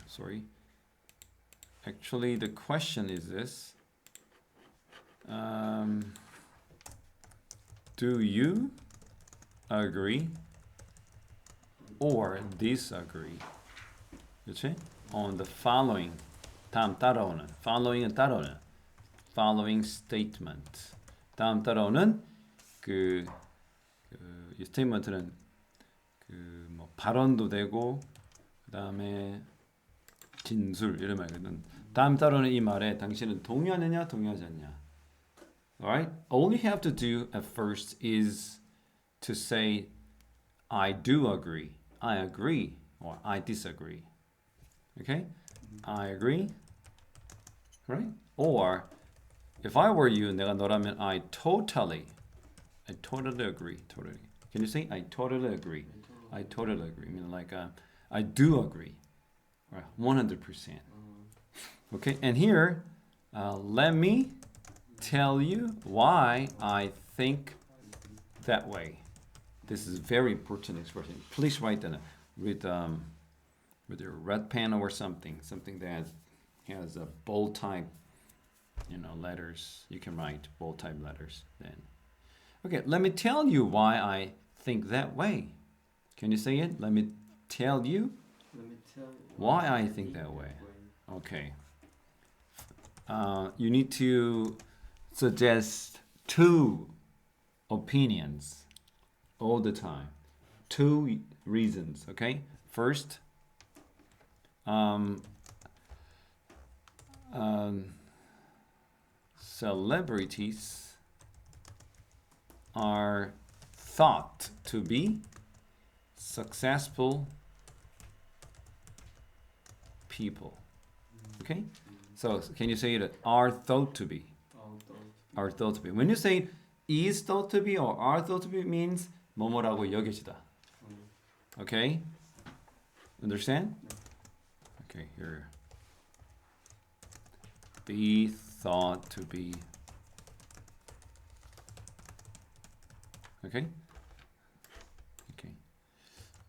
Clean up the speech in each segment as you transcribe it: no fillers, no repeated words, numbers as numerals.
Sorry. Actually, the question is this. Do you agree or disagree? 그렇지? On the following. 다음 따라오는. Following은 따라오는. Following statement. 다음 따라오는 이 스테이트먼트는 뭐 발언도 되고 그다음에 진술 이런 말이거든. 다음 따라오는 이 말에 당신은 동의하느냐 동의하지 않냐. Alright? All you have to do at first is to say I do agree, I agree, or I disagree. Okay? I agree. Right? Or if I were you, 내가 너라면 I totally agree. Totally. Can you say I totally agree? I totally agree. I mean like I do agree. Right? 100%. Okay? And here, let me tell you why I think that way. This is very important expression. Please write that with your red pen or something that has a bold type, letters. You can write bold type letters then. Okay, let me tell you why I think that way. Can you say it? Let me tell you why I think that way. Okay. You need to suggest two opinions all the time. Two reasons, okay? First, celebrities are thought to be successful people. Okay? So can you say it? Are thought to be. Are thought to be. When you say is thought to be or are thought to be means 뭐뭐라고 여겨지다. Okay? Understand? Okay, here. Be thought to be. Okay? Okay.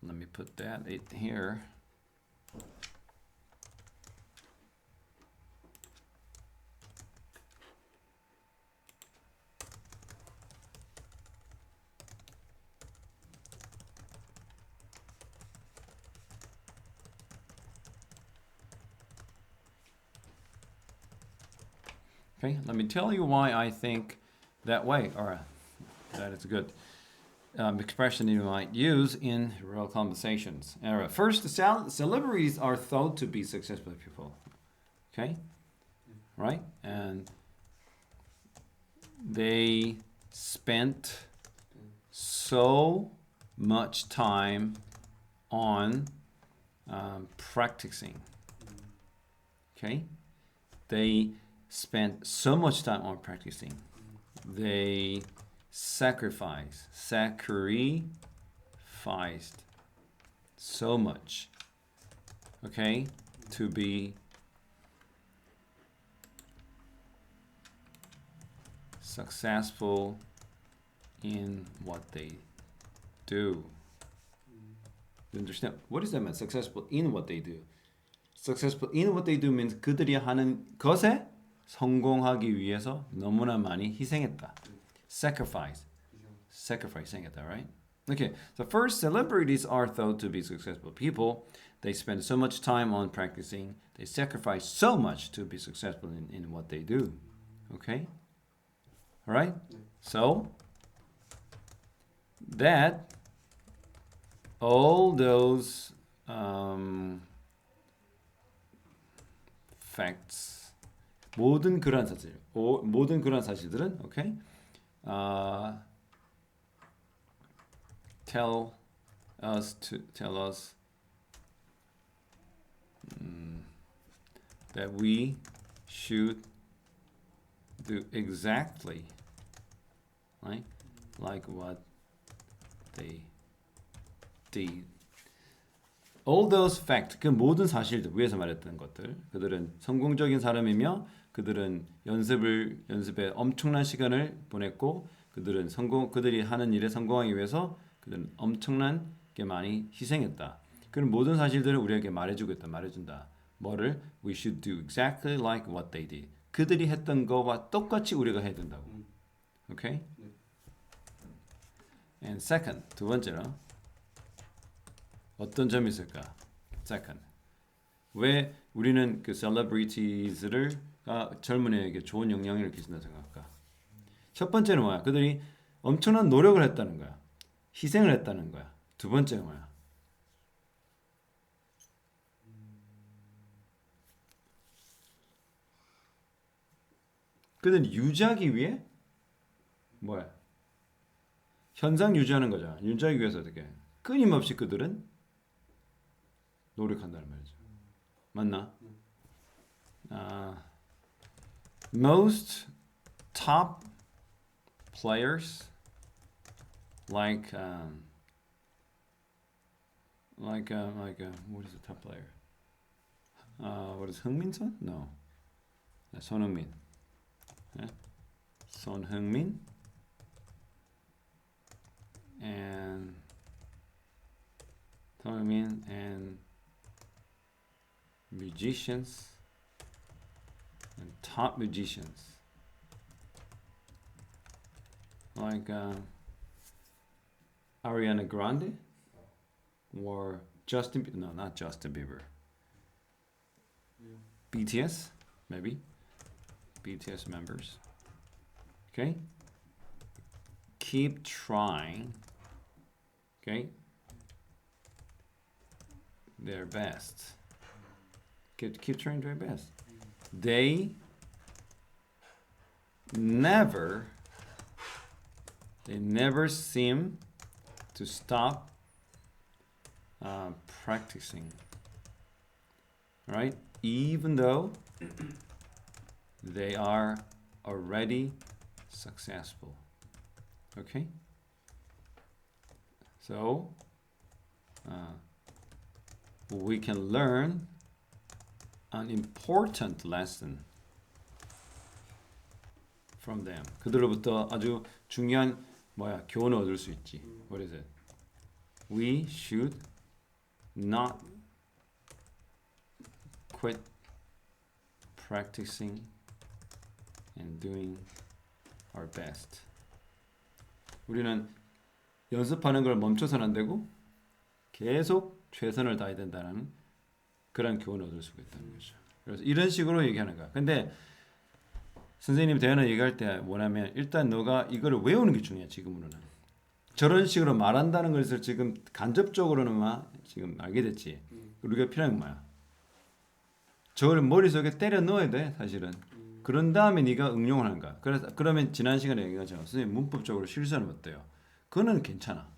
Let me put that here. Okay, let me tell you why I think that way. All right, that is a good expression you might use in real conversations. All right, first, celebrities are thought to be successful people. Okay, right? And they spent so much time on practicing. Okay, they spent so much time on practicing. They sacrificed so much, okay, to be successful in what they do. You understand? What does that mean? Successful in what they do. Successful in what they do means 그들이 하는 것에 성공하기 위해서 너무나 많이 희생했다. Sacrifice 희생했다, right? Okay, so first, celebrities are thought to be successful people. They spend so much time on practicing. They sacrifice so much to be successful in what they do. Okay? All right? So, that all those facts 모든 그러한 사실들은 okay? Tell us that we should do exactly right? Like what they did. All those facts, 그 모든 사실들 위에서 말했던 것들, 그들은 성공적인 사람이며 그들은 연습에 엄청난 시간을 보냈고 그들이 하는 일에 성공하기 위해서 그들은 엄청나게 많이 희생했다. 그런 모든 사실들을 우리에게 말해주겠다, 말해준다. 뭐를? We should do exactly like what they did. 그들이 했던 거와 똑같이 우리가 해야 된다고. Okay? And second, 두 번째로 어떤 점이 있을까? Second, 왜 우리는 그 celebrities를 젊은이에게 좋은 영향력을 끼친다 생각할까? 첫 번째는 뭐야? 그들이 엄청난 노력을 했다는 거야. 희생을 했다는 거야. 두 번째는 뭐야? 그들은 유지하기 위해 뭐야? 현상 유지하는 거잖아. 유지하기 위해서 어떻게? 끊임없이 그들은 노력한다는 말이죠. 맞나? Most top players like what is the top player? What is 흥민선? No. 손흥민. Yeah? 손흥민 and 손흥민 and musicians and top musicians like Ariana Grande or no, not Justin Bieber. BTS, maybe. BTS members. Okay? Keep trying. Okay? Their best. Keep trying their best. They never seem to stop practicing, right? Even though they are already successful. Okay? So we can learn an important lesson from them. 그들로부터 아주 중요한 교훈을 얻을 수 있지. What is it? We should not quit practicing and doing our best. 우리는 연습하는 걸 멈춰서는 안 되고 계속 최선을 다해야 된다는 그런 교훈을 얻을 수가 있다는 거죠. 그래서 이런 식으로 얘기하는 거야. 근데 선생님 대화는 얘기할 때 뭐냐면 일단 너가 이거를 외우는 게 중요해. 지금으로는 저런 식으로 말한다는 것을 지금 간접적으로는 지금 알게 됐지. 우리가 필요한 건 뭐야? 저걸 머릿속에 때려 넣어야 돼 사실은. 그런 다음에 네가 응용을 하는 거야. 그러면 지난 시간에 얘기하죠. 선생님 문법적으로 실수하면 어때요? 그거는 괜찮아.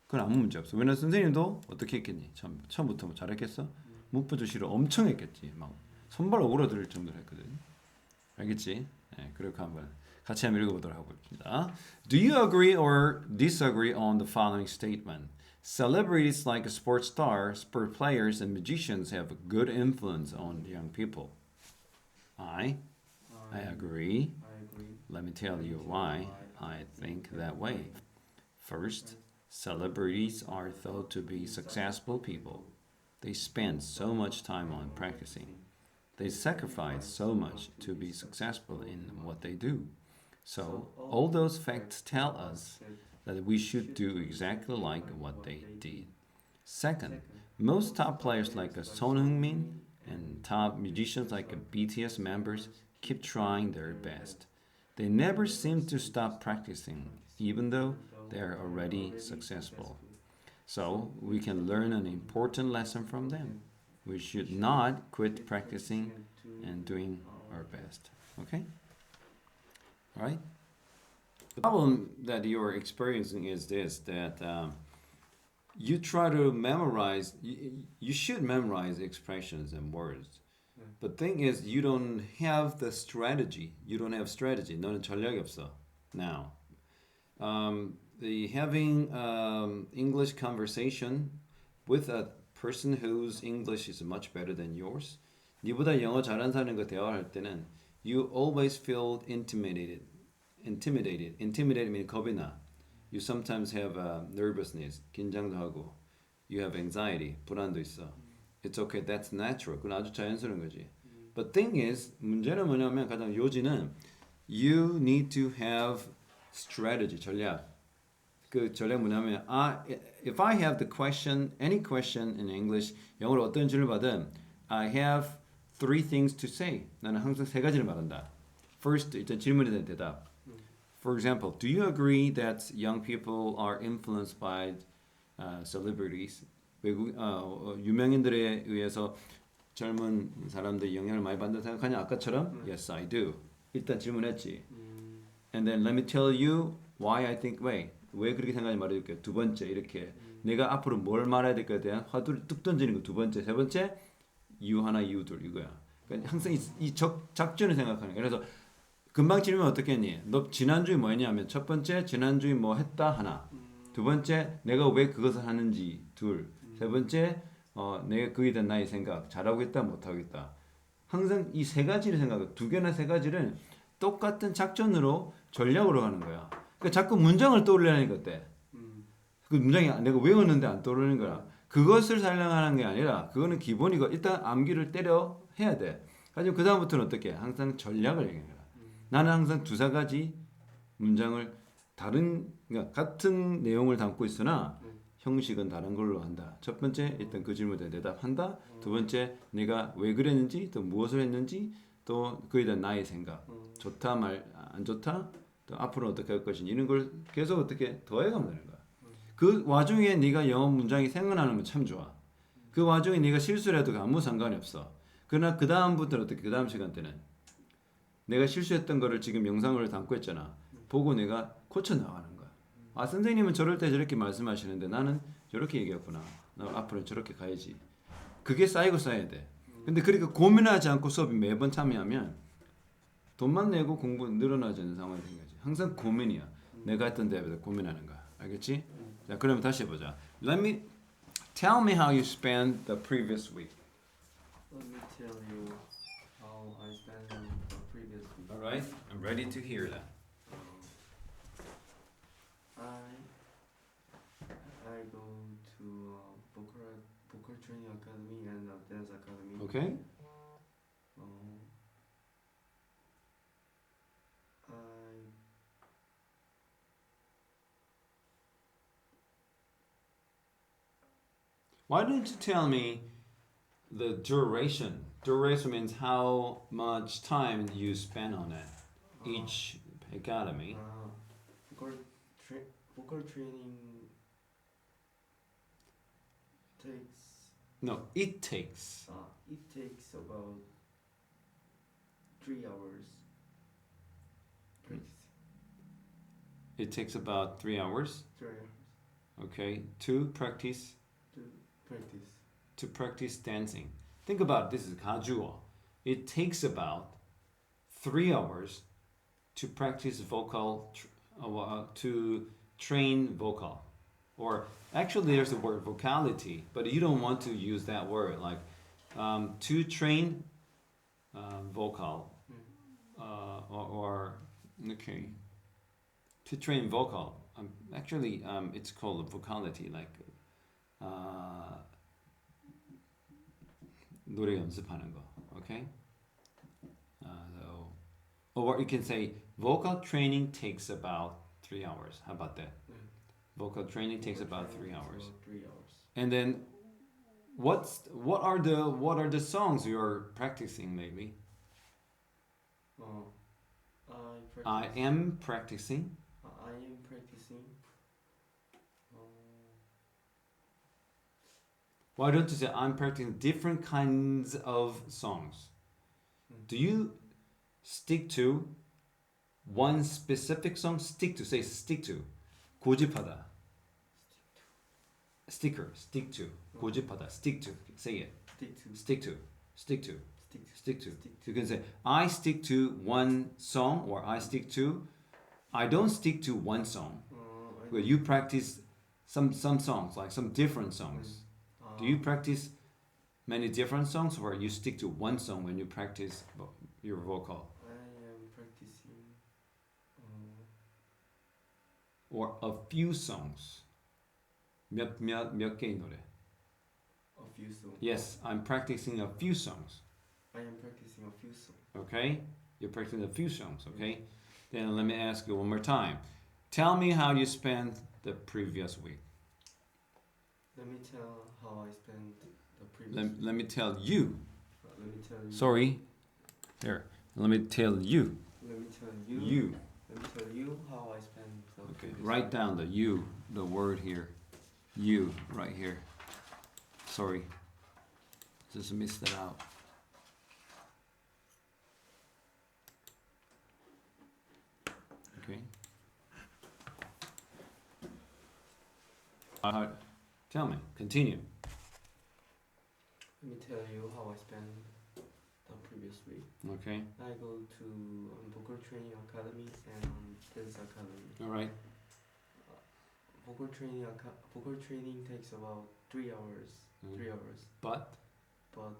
그건 아무 문제 없어. 왜냐면 선생님도 어떻게 했겠니? 처음부터 잘했겠어? 문법적 실수 엄청 했겠지. 막 손발 오그라들 정도로 했거든. 알겠지? 네, 그렇게 한번 같이 한번 읽어보도록 하겠습니다. Do you agree or disagree on the following statement? Celebrities like sports stars, sport players, and magicians have a good influence on young people. I agree. Let me tell you why I think that way. First, celebrities are thought to be successful people. They spend so much time on practicing. They sacrifice so much to be successful in what they do. So, all those facts tell us that we should do exactly like what they did. Second, most top players like Son Heung-min and top musicians like BTS members keep trying their best. They never seem to stop practicing, even though they are already successful. So, we can learn an important lesson from them. We should not quit practicing and doing our best. Okay? All right? The problem that you're experiencing is this, that you try to memorize, you should memorize expressions and words. But the thing is, you don't have the strategy. You don't have strategy. 너는 전략이 없어. Now, having English conversation with a person whose English is much better than yours, 니보다 영어 잘하는 사람과 대화할 때는 you always feel intimidated. Intimidated means 겁이 나. You sometimes have nervousness, 긴장도 하고. You have anxiety. 불안도 있어. It's okay. That's natural. 그건 아주 자연스러운 거지. But thing is, 문제는 뭐냐면 가장 요지는 you need to have strategy, 전략. 그 전략 뭐냐면 if I have the question, any question in English, 영어로 어떤 질문을 받든 I have three things to say. 나는 항상 세 가지를 말한다. First, 일단 질문에 대한 대답. For example, do you agree that young people are influenced by celebrities? 외국 유명인들에 의해서 젊은 사람들이 영향을 많이 받는다고 생각하냐? 아까처럼 Yes, I do. 일단 질문했지. And then let me tell you why I think 왜 그렇게 생각하는지 말해줄게요. 두 번째 이렇게 내가 앞으로 뭘 말해야 될까에 대한 화두를 뚝 던지는 거 두 번째. 세 번째 you 하나 you 둘 이거야. 그러니까 항상 이 작전을 생각하는 거야. 그래서 금방 질문 어떻게 했니? 너 지난주에 뭐 했냐면 첫 번째 지난주에 뭐 했다 하나. 두 번째 내가 왜 그것을 하는지 둘. 세 번째 내가 그에 대한 나의 생각 잘하고 있다 못하고 있다. 항상 이 세 가지를 생각하고 두 개나 세 가지를 똑같은 작전으로 전략으로 가는 거야. 그러니까 자꾸 문장을 떠올리라는 것 같아. 그 문장이 내가 외웠는데 안 떠오르는 거야. 그것을 살려하는 게 아니라 그거는 기본이고 일단 암기를 때려 해야 돼. 하지만 그 다음부터는 어떻게? 항상 전략을 얘기해. 나는 항상 두세 가지 문장을 그러니까 같은 내용을 담고 있으나 형식은 다른 걸로 한다. 첫 번째 일단 그 질문에 대답한다. 두 번째 내가 왜 그랬는지 또 무엇을 했는지 또 그에 대한 나의 생각 좋다 말 안 좋다 또 앞으로 어떻게 할 것인지 이런 걸 계속 어떻게 더해가면 되는 거야. 그 와중에 네가 영어 문장이 생각나는 건 참 좋아. 그 와중에 네가 실수를 해도 아무 상관이 없어. 그러나 그 다음부터는 어떻게 그 다음 시간 때는 내가 실수했던 거를 지금 영상으로 담고 있잖아. 보고 내가 고쳐 나가는 거야. 아 선생님은 저럴 때 저렇게 말씀하시는데 나는 저렇게 얘기했구나. 나 앞으로 저렇게 가야지. 그게 쌓이고 쌓여야 돼. 근데 그러니까 고민하지 않고 수업이 매번 참여하면 돈만 내고 공부 늘어나지 않는 상황이 생겨지. 항상 고민이야. 내가 했던 데에 대해서 고민하는 거야. 알겠지? 자, 그러면 다시 해보자. Tell me how you spent the previous week. Let me tell you how I spent the previous week. All right, I'm ready to hear that. I go to vocal training academy and a dance academy. Okay. Why don't you tell me the duration? Duration means how much time you spend on it. Each academy. Vocal training takes. No, it takes. It takes about 3 hours. Practicing. It takes about 3 hours. 3 hours. Okay, to practice. To practice dancing. Think about it, this is 가주어. It takes about 3 hours to practice vocal, to train vocal. Or actually there's the word vocality, but you don't want to use that word. Like to train vocal. Okay. To train vocal. Actually it's called vocality. Like 노래 연습하는 거, okay? Or you can say vocal training takes about 3 hours. How about that? Vocal training takes about 3 hours. And then, what are the songs you are practicing lately? I am practicing. Why don't you say I'm practicing different kinds of songs? Do you stick to one specific song? Stick to. 고집하다. Stick to. 고집하다. Stick to. Say it. Stick to. You can say I stick to one song or I don't stick to one song. Well, you practice some songs, like some different songs. Do you practice many different songs or you stick to one song when you practice your vocal? I am practicing Or a few songs. 몇 개의 노래? few songs. Yes, I'm practicing a few songs. I am practicing a few songs. Okay? You're practicing a few songs, okay? Then let me ask you one more time. Tell me how you spent the previous week. Let me tell how I spent the previous week. Let me tell you. Let me tell you. Sorry. There. Let me tell you. Let me tell you. You. Let me tell you how I spent the Okay. previous Write week. down the you, the word here. You, right here. Sorry. Just missed it out. Okay. Tell me. Continue. Let me tell you how I spent the previous week. Okay. I go to vocal training academy and dance academy. All right. Vocal training takes about 3 hours. Mm. 3 hours. But But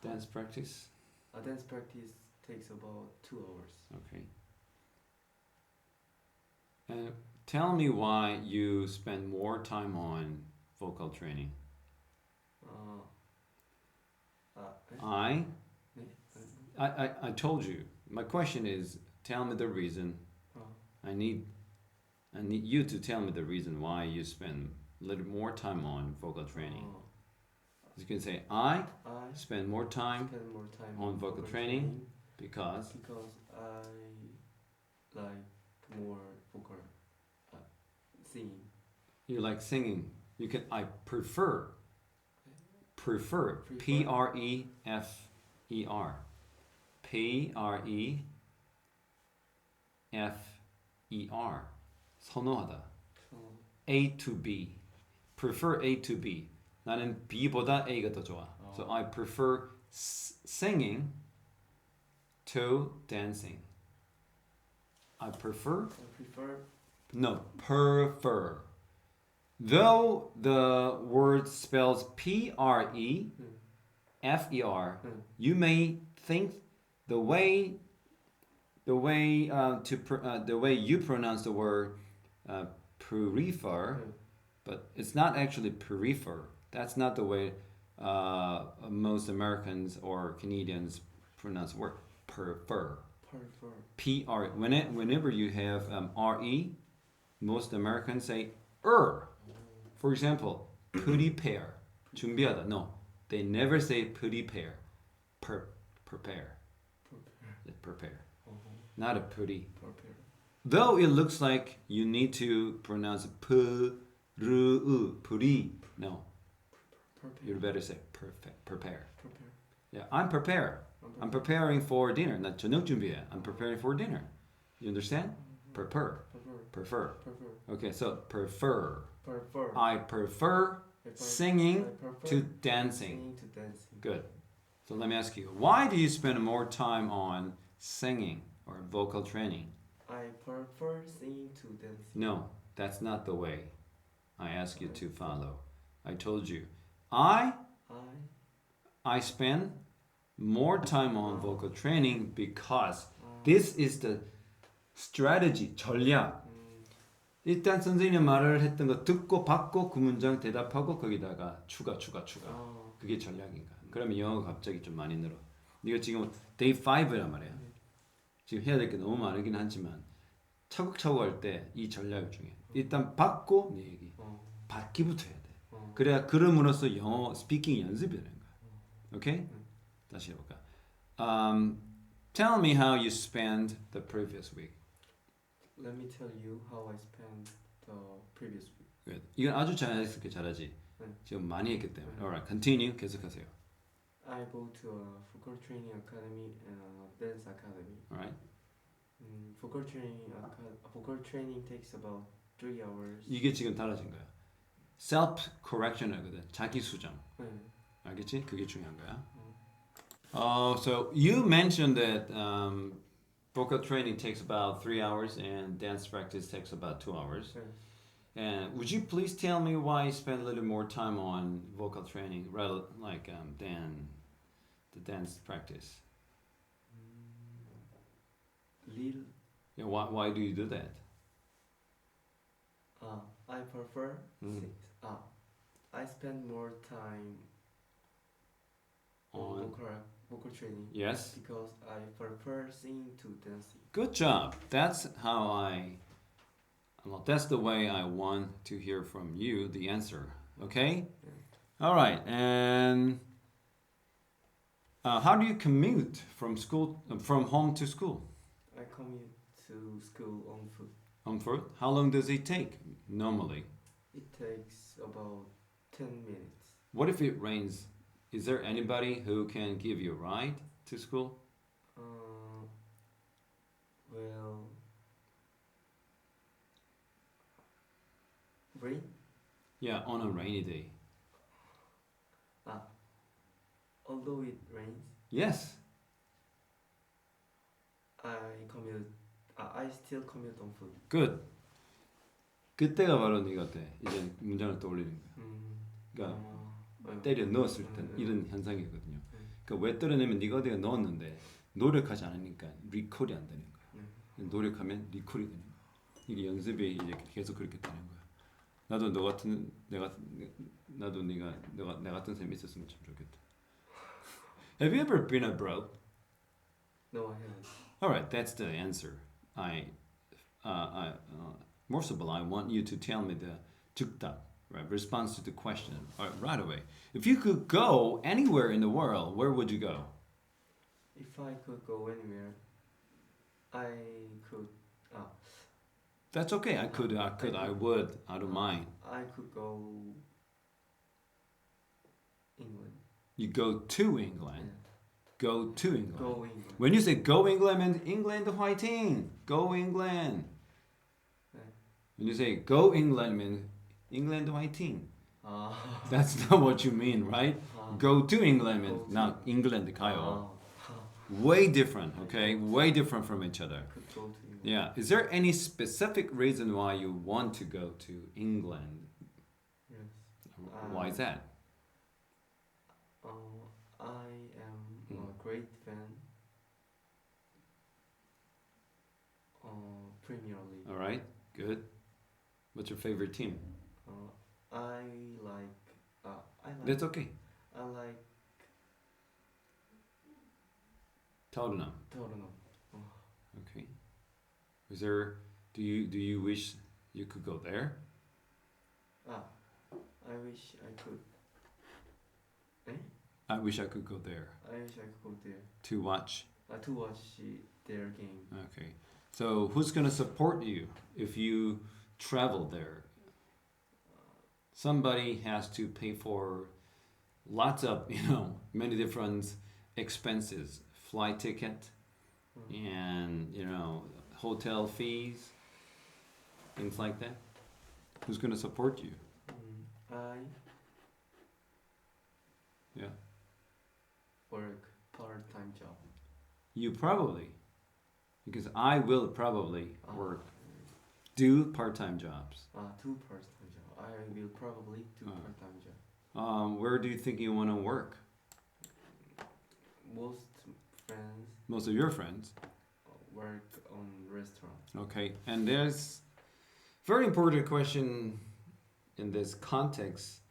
dance practice. a dance practice takes about 2 hours. Okay. And tell me why you spend more time on vocal training. Eh? I told you. My question is, tell me the reason. I need you to tell me the reason why you spend a little more time on vocal training. You can say, I I spend more time spend more time on vocal training because I like more vocal singing. you like singing. You can. I prefer. Prefer. Prefer. Prefer. 선호하다. A to B. Prefer A to B. 나는 B보다 A가 더 좋아. So I prefer singing to dancing. I prefer. No, prefer. Though the word spells Prefer, you may think the way you pronounce the word prefer, but it's not actually prefer. That's not the way most Americans or Canadians pronounce the word prefer. Prefer. Whenever you have re, most Americans say For example, prepare. 준비하다. No, they never say prepare. Prepare. Prepare. Not a pretty. Though it looks like you need to pronounce puri. No. You better say prepare. Yeah, I'm prepared. I'm preparing for dinner. 나 저녁 준비해. I'm preparing for dinner. You understand? Prefer. Okay, so prefer. I prefer singing to dancing. Good. So let me ask you, why do you spend more time on singing or vocal training? I prefer singing to dancing. No, that's not the way I ask you to follow. I told you, I spend more time on vocal training because this is the strategy, 전략. 일단 선생님의 말을 했던 거 듣고 받고 그 문장 대답하고 거기다가 추가. 그게 전략인가? 그러면 영어가 갑자기 좀 많이 늘어. 네가 지금 day 5란 말이야. 지금 해야 될 게 너무 많긴 하지만 차곡차곡 할 때 이 전략이 중요해. 일단 받고 네 얘기. 받기부터 해야 돼. 그래야 그럼으로써 영어 스피킹 연습이 되는 거야. 오케이? 다시 해볼까? Tell me how you spent the previous week. Let me tell you how I spent the previous week. Good. 이건 아주 자연스럽게 잘하지. 지금 많이 했기 때문에. Alright, continue. 계속하세요. I go to a vocal training academy and a dance academy. Alright. Vocal training takes about 3 hours. 이게 지금 달라진 거야. Self correction 하거든. 자기 수정. 알겠지? 그게 중요한 거야. So you mentioned that vocal training takes about 3 hours and dance practice takes about 2 hours. And would you please tell me why you spend a little more time on vocal training rather than the dance practice? Little. Yeah, why do you do that? I prefer spend more time on On vocal training yes. because I prefer singing to dancing. Good job. That's how well, that's the way I want to hear from you the answer. Okay? Yeah. All right. And how do you commute from school from home to school? I commute to school on foot. On foot? How long does it take normally? It takes about 10 minutes. What if it rains? Is there anybody who can give you a ride to school? Well, rain? Yeah, on a rainy day. Although it rains, Yes. I still commute on foot. Good. 그때가 바로 네가 돼. 이제 문장을 떠올리는 거야. 그러니까 때려 넣었을 때 이런 현상이거든요. 그러니까 왜 때려내면 네가 어디가 넣었는데 노력하지 않으니까 리콜이 안 되는 거야. 노력하면 리콜이 되는 거야. 이게 연습이 이제 계속 그렇게 되는 거야. 나도 너 같은 나도 네가 내 같은 쌤이 있었으면 참 좋겠다. Have you ever been abroad? No, I haven't. All right, that's the answer. Most of all, I want you to tell me the 즉답, right? Response to the question, right away. If you could go anywhere in the world, where would you go? If I could go anywhere, I could. That's okay. I would. I don't mind. I could go England. You go to England. Yeah. Go to England. Go England. When you say go England, means England fighting. Go England. Yeah. When you say go England, means England fighting. Ah. That's not what you mean, right? Go to England means Go to not England 가요. Ah. Way different, okay? Way different from each other. Could go to England. Yeah. Is there any specific reason why you want to go to England? Yes. Why is that? I am a great fan of Premier League. All right. Good. What's your favorite team? I like. That's okay. I like Tottenham. Tottenham. Okay. Is there? Do you wish you could go there? I wish I could. I wish I could go there I wish I could go there to watch. to watch their game. Okay. So who's gonna support you if you travel there? Somebody has to pay for lots of, many different expenses, flight ticket, and hotel fees, things like that. Who's gonna support you? Yeah. Work part-time job. You probably, because I will probably work, do part-time jobs. Two part-time job. I will probably do part-time job. Where do you think you want to work? Most of your friends work on restaurant. Okay, and there's very important question in this context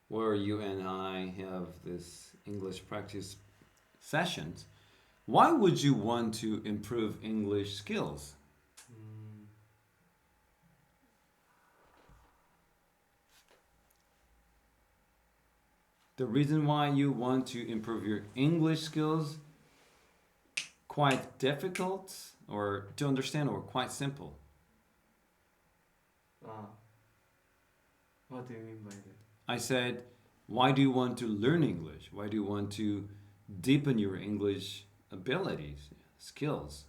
where you and I have this English practice sessions. Why would you want to improve English skills? The reason why you want to improve your English skills, quite difficult or to understand or quite simple? What do you mean by that? I said, why do you want to learn English? Why do you want to deepen your English abilities, skills?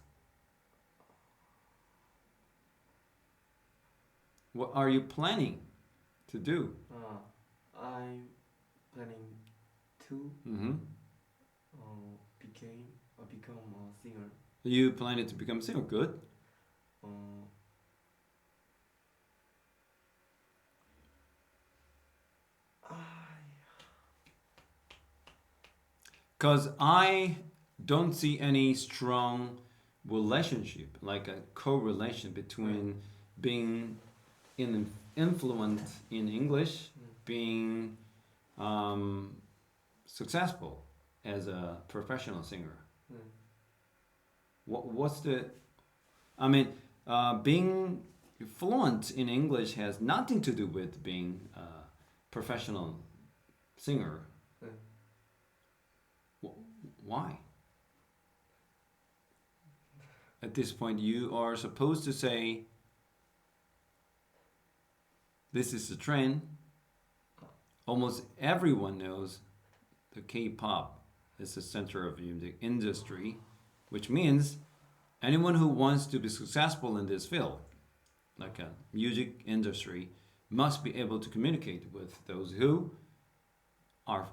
What are you planning to do? I'm planning to become a singer. You planning to become a singer? Good. Because I don't see any strong relationship, like a correlation between being influent in English, being successful as a professional singer? 네. What's the? I mean, being fluent in English has nothing to do with being a professional singer. 네. Why? At this point, you are supposed to say, this is the trend. Almost everyone knows the K-pop is the center of the music industry, which means anyone who wants to be successful in this field, like a music industry, must be able to communicate with those who are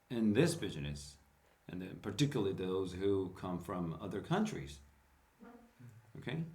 in this business, and then particularly those who come from other countries. Okay?